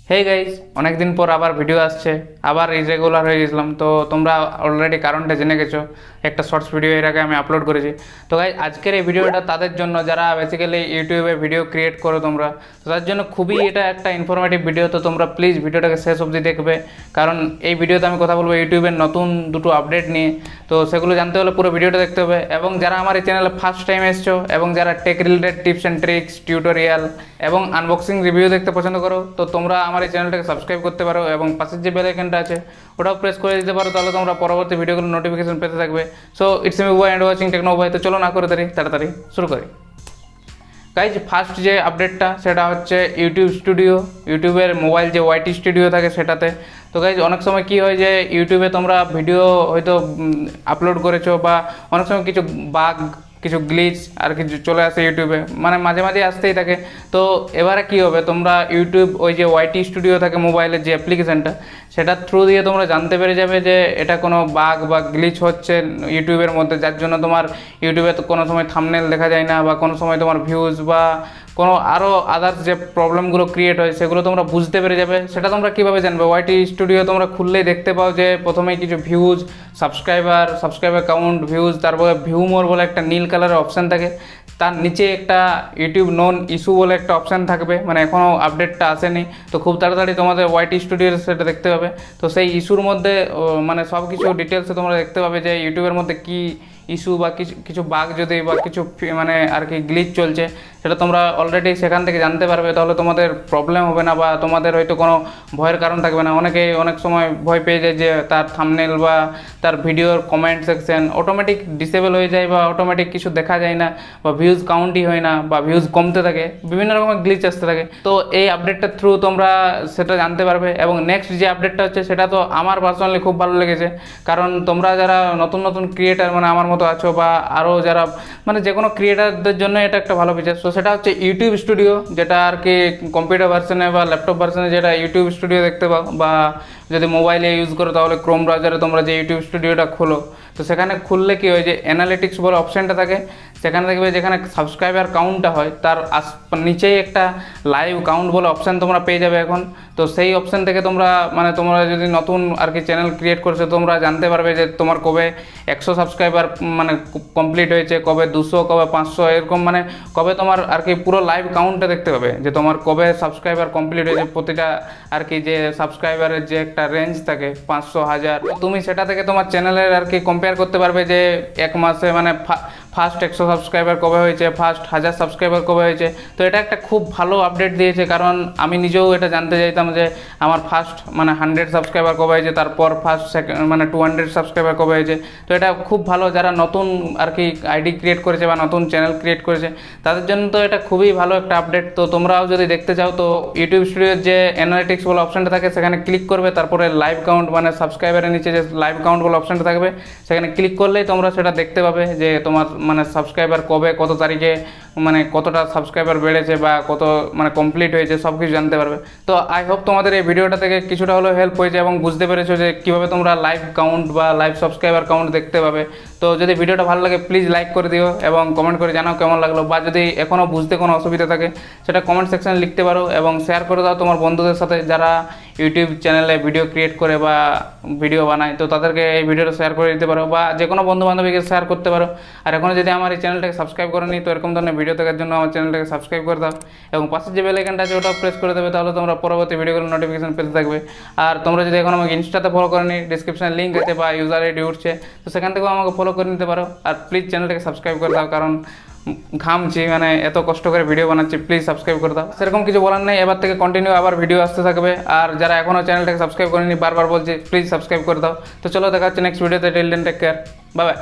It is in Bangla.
হে গাইজ, অনেকদিন পর আবার ভিডিও আসছে, আবার ইরেগুলার হয়ে গেছিলাম। তো তোমরা অলরেডি কারণটা জেনে গেছো, একটা শর্টস ভিডিও এর আগে আমি আপলোড করেছি। তো গাইজ, আজকের এই ভিডিওটা তাদের জন্য যারা বেসিক্যালি ইউটিউবে ভিডিও ক্রিয়েট করো তোমরা, তো তার জন্য খুবই এটা একটা ইনফরমেটিভ ভিডিও। তো তোমরা প্লিজ ভিডিওটাকে শেষ অবধি দেখবে, কারণ এই ভিডিওতে আমি কথা বলবো ইউটিউবের নতুন দুটো আপডেট নিয়ে। তো সেগুলো জানতে হলে পুরো ভিডিওটা দেখতে হবে। এবং যারা আমার এই চ্যানেলে ফার্স্ট টাইম এসছো এবং যারা tech related tips and tricks, tutorial এবং আনবক্সিং রিভিউ দেখতে পছন্দ করো, তো তোমরা আমার এই চ্যানেলটাকে সাবস্ক্রাইব করতে পারো এবং পাশের যে বেল আইকনটা আছে ওটাও প্রেস করে দিতে পারো। তাহলে তোমরা পরবর্তী ভিডিওগুলো নোটিফিকেশন পেতে থাকবে। So it's me Bubai and watching techno Bubai. তো চলো না করে তাড়াতাড়ি শুরু করি। গাইজ, ফার্স্ট যে আপডেটটা সেটা হচ্ছে ইউটিউব স্টুডিও, ইউটিউবের মোবাইল যে ওয়াইটি স্টুডিও থাকে সেটাতে। তো গাইজ, অনেক সময় কী হয় যে ইউটিউবে তোমরা ভিডিও হয়তো আপলোড করেছো বা অনেক সময় কিছু বাগ, কিছু গ্লিচ আর কিছু চলে আসে ইউটিউবে, মানে মাঝে মাঝে আসতেই থাকে। তো এবারে কী হবে, তোমরা ইউটিউব ওই যে ওয়াইটি স্টুডিও থাকে মোবাইলের যে অ্যাপ্লিকেশানটা, সেটার থ্রু দিয়ে তোমরা জানতে পেরে যাবে যে এটা কোনো বাগ বা গ্লিচ হচ্ছে ইউটিউবের মধ্যে, যার জন্য তোমার ইউটিউবে তো কোনো সময় থাম্বনেল দেখা যায় না, বা কোনো সময় তোমার ভিউজ বা কোনো আরও আদার্স যে প্রবলেমগুলো ক্রিয়েট হয় সেগুলো তোমরা বুঝতে পেরে যাবে। সেটা তোমরা কীভাবে জানবে? ওয়াইটি স্টুডিও তোমরা খুললেই দেখতে পাও যে প্রথমেই কিছু ভিউজ, সাবস্ক্রাইবার কাউন্ট, ভিউজ, তারপরে ভিউ মোর বলে একটা নীল কালারের অপশান থাকে, তার নিচে একটা ইউটিউব নন ইস্যু বলে একটা অপশান থাকবে, মানে এখনও আপডেটটা আসেনি। তো খুব তাড়াতাড়ি তোমাদের ওয়াইটি স্টুডিওর সেটা দেখতে পাবে। তো সেই ইস্যুর মধ্যে মানে সব কিছু ডিটেলসে তোমরা দেখতে পাবে যে ইউটিউবের মধ্যে কী ইস্যু বা কিছু বাগ যদি বা কিছু মানে আর কি গ্লিচ চলছে, সেটা তোমরা অলরেডি সেখান থেকে জানতে পারবে। তাহলে তোমাদের প্রবলেম হবে না বা তোমাদের হয়তো কোনো ভয়ের কারণ থাকবে না। অনেকেই অনেক সময় ভয় পেয়ে যায় যে তার থাম্বনেল বা তার ভিডিওর কমেন্ট সেকশন অটোমেটিক ডিসেবল হয়ে যায় বা অটোমেটিক কিছু দেখা যায় না, বা ভিউজ কাউন্টই হয় না, বা ভিউজ কমতে থাকে, বিভিন্ন রকমের গ্লিচ আসতে থাকে। তো এই আপডেটটার থ্রু তোমরা সেটা জানতে পারবে। এবং নেক্সট যে আপডেটটা হচ্ছে সেটা তো আমার পার্সোনালি খুব ভালো লেগেছে, কারণ তোমরা যারা নতুন নতুন ক্রিয়েটার মানে আমার মতো আছো, বা আরও যারা মানে যে কোনো ক্রিয়েটারদের জন্য এটা একটা ভালো ফিচার। তো সেটা হচ্ছে ইউটিউব স্টুডিও, যেটা আর কি কম্পিউটার ভার্সনে বা ল্যাপটপ ভার্সনে যেটা ইউটিউব স্টুডিও দেখতে পাও, বা যদি মোবাইলে ইউজ করো তাহলে ক্রোম ব্রাউজারে তোমরা যে ইউটিউব স্টুডিওটা খোলো, তো সেখানে খুললে কী হয় যে অ্যানালিটিক্স বলে অপশানটা থাকে, সেখানে দেখবে যেখানে সাবস্ক্রাইবার কাউন্টটা হয় তার নিচেই একটা লাইভ কাউন্ট বলে অপশান তোমরা পেয়ে যাবে এখন। তো সেই অপশান থেকে তোমরা মানে তোমরা যদি নতুন আর কি চ্যানেল ক্রিয়েট করছো, তোমরা জানতে পারবে যে তোমার কবে 100 সাবস্ক্রাইবার মানে কমপ্লিট হয়েছে, কবে 200, কবে 500, এরকম মানে কবে তোমার আর কি পুরো লাইভ কাউন্টটা দেখতে পাবে যে তোমার কবে সাবস্ক্রাইবার কমপ্লিট হয়েছে। প্রতিটা আর কি যে সাবস্ক্রাইবারের যে একটা রেঞ্জ থাকে 500, 1000, তুমি সেটা থেকে তোমার চ্যানেলের আর কি কম্পেয়ার করতে পারবে যে এক মাসে মানে ফার্স্ট 100 সাবস্ক্রাইবার কবে হয়েছে, ফার্স্ট 1000 সাবস্ক্রাইবার কবে হয়েছে। তো এটা একটা খুব ভালো আপডেট দিয়েছে, কারণ আমি নিজেও এটা জানতে চাইতাম যে আমার ফার্স্ট মানে 100 সাবস্ক্রাইবার কবে হয়েছে, তারপর ফার্স্ট সেকেন্ড মানে 200 সাবস্ক্রাইবার কবে হয়েছে। তো এটা খুব ভালো, যারা নতুন আর কি আইডি ক্রিয়েট করেছে বা নতুন চ্যানেল ক্রিয়েট করেছে তাদের জন্য তো এটা খুবই ভালো একটা আপডেট। তো তোমরাও যদি দেখতে চাও তো ইউটিউব স্টুডিওর যে অ্যানালিটিক্স বলে অপশানটা থাকে সেখানে ক্লিক করবে, তারপরে লাইভ কাউন্ট মানে সাবস্ক্রাইবারের নিচে যে লাইভ কাউন্ট বলে অপশানটা থাকবে সেখানে ক্লিক করলেই তোমরা সেটা দেখতে পাবে যে তোমার মানে সাবস্ক্রাইবার কবে, কত তারিখে মানে কতটা সাবস্ক্রাইবার বেড়েছে বা কত মানে কমপ্লিট হয়েছে, সব কিছু জানতে পারবে। তো আই হোপ তোমাদের এই ভিডিওটা থেকে কিছুটা হলেও হেল্প হয়েছে এবং বুঝতে পেরেছো যে কীভাবে তোমরা লাইভ কাউন্ট বা লাইভ সাবস্ক্রাইবার কাউন্ট দেখতে পাবে। তো যদি ভিডিওটা ভালো লাগে প্লিজ লাইক করে দিও এবং কমেন্ট করে জানাও কেমন লাগলো, বা যদি এখনও বুঝতে কোনো অসুবিধা থাকে সেটা কমেন্ট সেকশানে লিখতে পারো এবং শেয়ার করে দাও তোমার বন্ধুদের সাথে যারা ইউটিউব চ্যানেলে ভিডিও ক্রিয়েট করে বা ভিডিও বানায়। তো তাদেরকে এই ভিডিওটা শেয়ার করে দিতে পারো, বা যে কোনো বন্ধু বান্ধবীকে শেয়ার করতে পারো। আর এখনও যদি আমার এই চ্যানেলটাকে সাবস্ক্রাইব করেনি তো এরকম ধরনের ভিডিও দেখার জন্য আমার চ্যানেলটাকে সাবস্ক্রাইব করে দাও এবং পাশের যে বেল আইকনটা আছে ওটাও প্রেস করে দেবে, তাহলে তোমরা পরবর্তী ভিডিওগুলোর নোটিফিকেশন পেতে থাকবে। আর তোমরা যদি এখন আমাকে ইনস্টাতে ফলো করেনি, ডিসক্রিপশনে লিঙ্ক আছে বা ইউজার আইডি উঠছে, তো সেখান থেকেও আমাকে ফলো করে নিতে পারো। আর প্লিজ চ্যানেলটাকে সাবস্ক্রাইব করে দাও, কারণ ঘামছি মানে এত কষ্ট করে ভিডিও বানাচ্ছি, প্লিজ সাবস্ক্রাইব করে দাও। সেরকম কিছু বলার নেই, এবার থেকে কন্টিনিউ আবার ভিডিও আসতে থাকবে। আর যারা এখনও চ্যানেলটাকে সাবস্ক্রাইব করেনি বারবার বলছি প্লিজ সাবস্ক্রাইব করে দাও। তো চলো দেখা হচ্ছে নেক্সট ভিডিওতে। Till then take care, bye by.